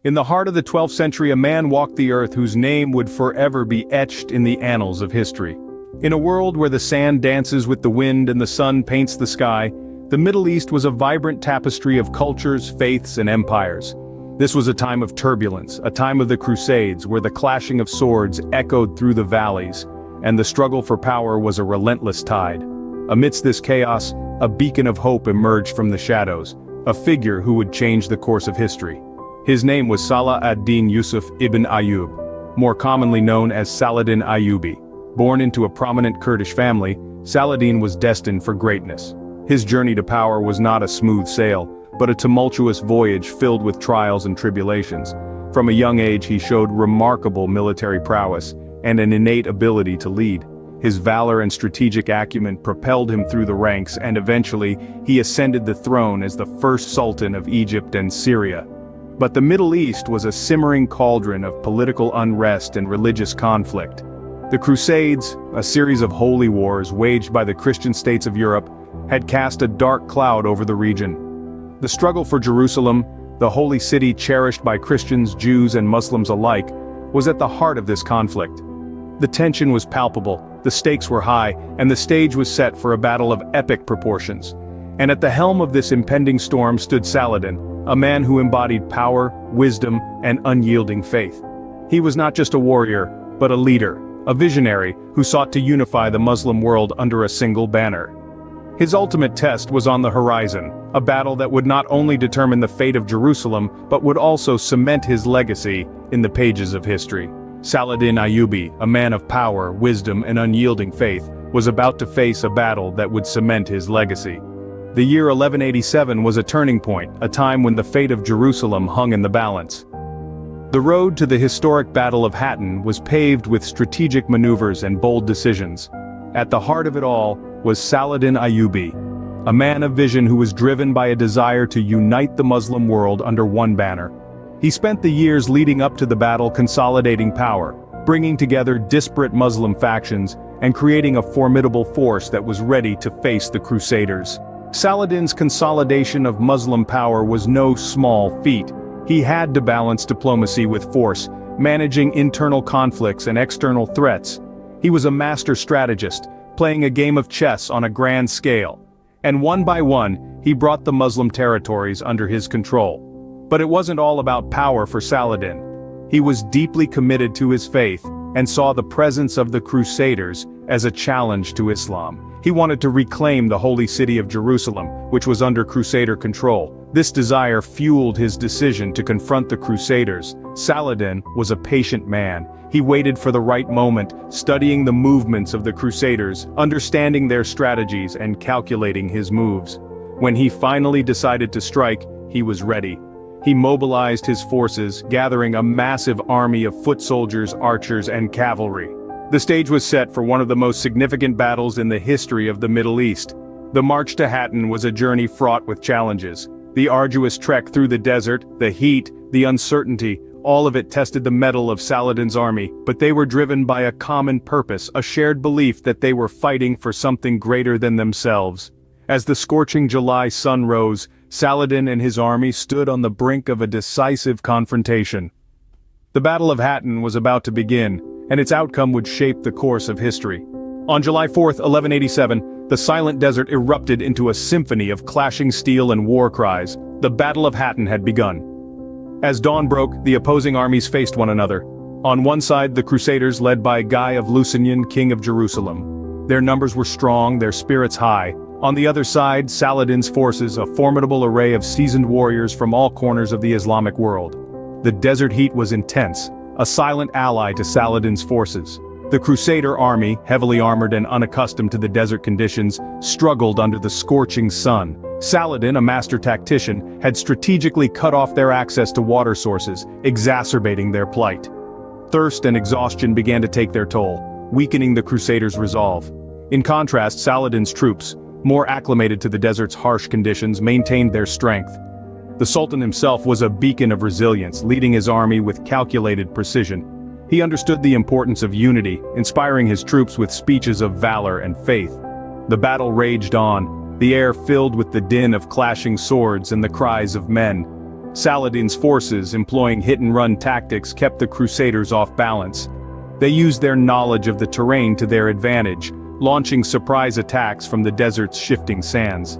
In the heart of the 12th century, a man walked the earth whose name would forever be etched in the annals of history. In a world where the sand dances with the wind and the sun paints the sky, the Middle East was a vibrant tapestry of cultures, faiths, and empires. This was a time of turbulence, a time of the Crusades, where the clashing of swords echoed through the valleys, and the struggle for power was a relentless tide. Amidst this chaos, a beacon of hope emerged from the shadows, a figure who would change the course of history. His name was Saladin Ayyubi, more commonly known as Saladin Ayyubi. Born into a prominent Kurdish family, Saladin was destined for greatness. His journey to power was not a smooth sail, but a tumultuous voyage filled with trials and tribulations. From a young age he showed remarkable military prowess and an innate ability to lead. His valor and strategic acumen propelled him through the ranks, and eventually, he ascended the throne as the first sultan of Egypt and Syria. But the Middle East was a simmering cauldron of political unrest and religious conflict. The Crusades, a series of holy wars waged by the Christian states of Europe, had cast a dark cloud over the region. The struggle for Jerusalem, the holy city cherished by Christians, Jews, and Muslims alike, was at the heart of this conflict. The tension was palpable, the stakes were high, and the stage was set for a battle of epic proportions. And at the helm of this impending storm stood Saladin, a man who embodied power, wisdom, and unyielding faith. He was not just a warrior, but a leader, a visionary who sought to unify the Muslim world under a single banner. His ultimate test was on the horizon, a battle that would not only determine the fate of Jerusalem, but would also cement his legacy in the pages of history. Saladin Ayyubi, a man of power, wisdom, and unyielding faith, was about to face a battle that would cement his legacy. The year 1187 was a turning point, a time when the fate of Jerusalem hung in the balance. The road to the historic Battle of Hattin was paved with strategic maneuvers and bold decisions. At the heart of it all was Saladin Ayyubi, a man of vision who was driven by a desire to unite the Muslim world under one banner. He spent the years leading up to the battle consolidating power, bringing together disparate Muslim factions, and creating a formidable force that was ready to face the Crusaders. Saladin's consolidation of Muslim power was no small feat. He had to balance diplomacy with force, managing internal conflicts and external threats. He was a master strategist, playing a game of chess on a grand scale. And one by one, he brought the Muslim territories under his control. But it wasn't all about power for Saladin. He was deeply committed to his faith, and saw the presence of the Crusaders as a challenge to Islam. He wanted to reclaim the holy city of Jerusalem, which was under Crusader control. This desire fueled his decision to confront the Crusaders. Saladin was a patient man. He waited for the right moment, studying the movements of the Crusaders, understanding their strategies, and calculating his moves. When he finally decided to strike, he was ready. He mobilized his forces, gathering a massive army of foot soldiers, archers, and cavalry. The stage was set for one of the most significant battles in the history of the Middle East. The march to Hattin was a journey fraught with challenges. The arduous trek through the desert, the heat, the uncertainty, all of it tested the mettle of Saladin's army, but they were driven by a common purpose, a shared belief that they were fighting for something greater than themselves. As the scorching July sun rose, Saladin and his army stood on the brink of a decisive confrontation. The Battle of Hattin was about to begin, and its outcome would shape the course of history. On July 4, 1187, the silent desert erupted into a symphony of clashing steel and war cries. The Battle of Hattin had begun. As dawn broke, the opposing armies faced one another. On one side, the Crusaders led by Guy of Lusignan, king of Jerusalem. Their numbers were strong, their spirits high. On the other side, Saladin's forces, a formidable array of seasoned warriors from all corners of the Islamic world. The desert heat was intense, a silent ally to Saladin's forces. The Crusader army, heavily armored and unaccustomed to the desert conditions, struggled under the scorching sun. Saladin, a master tactician, had strategically cut off their access to water sources, exacerbating their plight. Thirst and exhaustion began to take their toll, weakening the Crusaders' resolve. In contrast, Saladin's troops, more acclimated to the desert's harsh conditions, maintained their strength. The Sultan himself was a beacon of resilience, leading his army with calculated precision. He understood the importance of unity, inspiring his troops with speeches of valor and faith. The battle raged on, the air filled with the din of clashing swords and the cries of men. Saladin's forces, employing hit-and-run tactics, kept the Crusaders off balance. They used their knowledge of the terrain to their advantage, launching surprise attacks from the desert's shifting sands.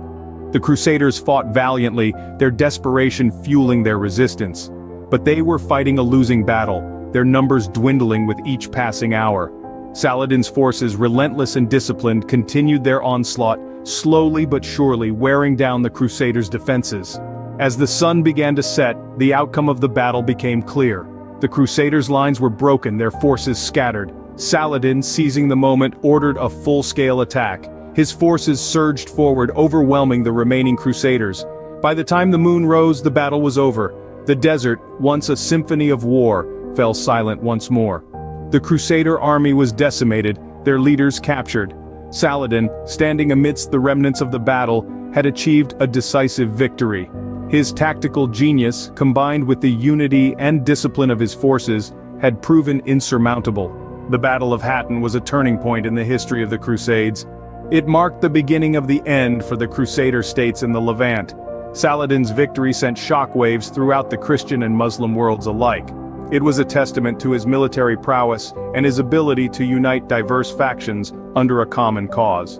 The Crusaders fought valiantly, their desperation fueling their resistance. But they were fighting a losing battle, their numbers dwindling with each passing hour. Saladin's forces, relentless and disciplined, continued their onslaught, slowly but surely wearing down the Crusaders' defenses. As the sun began to set, the outcome of the battle became clear. The Crusaders' lines were broken, their forces scattered. Saladin, seizing the moment, ordered a full-scale attack. His forces surged forward, overwhelming the remaining Crusaders. By the time the moon rose, the battle was over. The desert, once a symphony of war, fell silent once more. The Crusader army was decimated, their leaders captured. Saladin, standing amidst the remnants of the battle, had achieved a decisive victory. His tactical genius, combined with the unity and discipline of his forces, had proven insurmountable. The Battle of Hattin was a turning point in the history of the Crusades. It marked the beginning of the end for the Crusader states in the Levant. Saladin's victory sent shockwaves throughout the Christian and Muslim worlds alike. It was a testament to his military prowess and his ability to unite diverse factions under a common cause.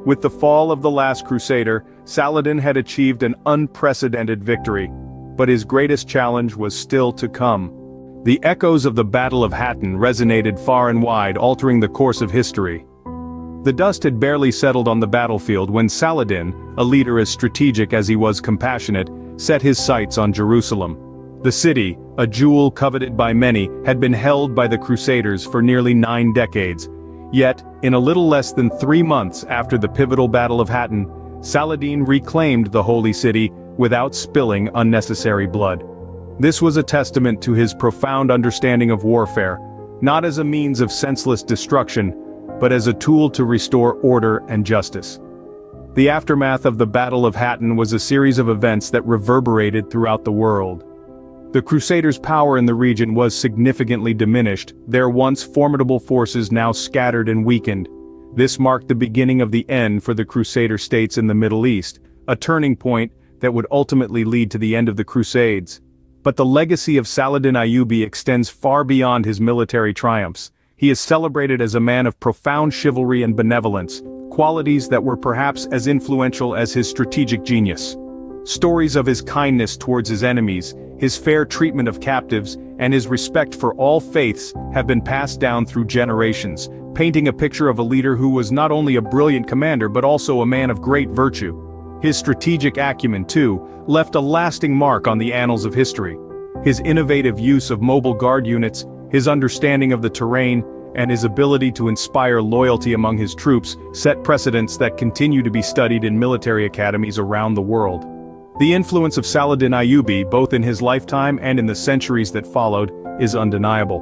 With the fall of the last Crusader, Saladin had achieved an unprecedented victory. But his greatest challenge was still to come. The echoes of the Battle of Hattin resonated far and wide, altering the course of history. The dust had barely settled on the battlefield when Saladin, a leader as strategic as he was compassionate, set his sights on Jerusalem. The city, a jewel coveted by many, had been held by the Crusaders for nearly 9 decades. Yet, in a little less than 3 months after the pivotal Battle of Hattin, Saladin reclaimed the holy city without spilling unnecessary blood. This was a testament to his profound understanding of warfare, not as a means of senseless destruction, but as a tool to restore order and justice. The aftermath of the Battle of Hattin was a series of events that reverberated throughout the world. The Crusaders' power in the region was significantly diminished, their once formidable forces now scattered and weakened. This marked the beginning of the end for the Crusader states in the Middle East, a turning point that would ultimately lead to the end of the Crusades. But the legacy of Saladin Ayyubi extends far beyond his military triumphs. He is celebrated as a man of profound chivalry and benevolence, qualities that were perhaps as influential as his strategic genius. Stories of his kindness towards his enemies, his fair treatment of captives, and his respect for all faiths have been passed down through generations, painting a picture of a leader who was not only a brilliant commander but also a man of great virtue. His strategic acumen, too, left a lasting mark on the annals of history. His innovative use of mobile guard units, his understanding of the terrain, and his ability to inspire loyalty among his troops set precedents that continue to be studied in military academies around the world. The influence of Saladin Ayyubi, both in his lifetime and in the centuries that followed, is undeniable.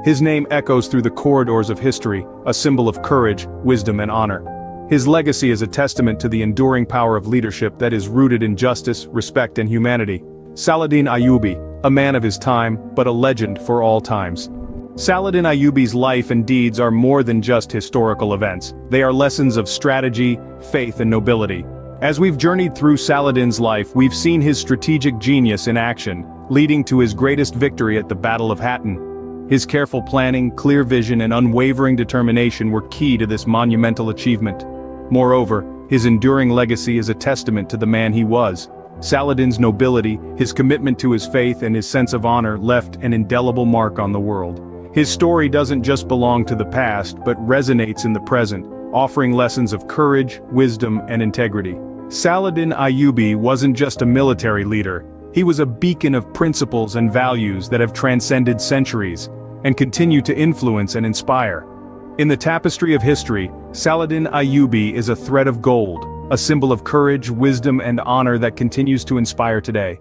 His name echoes through the corridors of history, a symbol of courage, wisdom, and honor. His legacy is a testament to the enduring power of leadership that is rooted in justice, respect, and humanity. Saladin Ayyubi, a man of his time, but a legend for all times. Saladin Ayyubi's life and deeds are more than just historical events. They are lessons of strategy, faith, and nobility. As we've journeyed through Saladin's life, we've seen his strategic genius in action, leading to his greatest victory at the Battle of Hattin. His careful planning, clear vision, and unwavering determination were key to this monumental achievement. Moreover, his enduring legacy is a testament to the man he was. Saladin's nobility, his commitment to his faith, and his sense of honor left an indelible mark on the world. His story doesn't just belong to the past, but resonates in the present, offering lessons of courage, wisdom, and integrity. Saladin Ayyubi wasn't just a military leader. He was a beacon of principles and values that have transcended centuries, and continue to influence and inspire. In the tapestry of history, Saladin Ayyubi is a thread of gold, a symbol of courage, wisdom, and honor that continues to inspire today.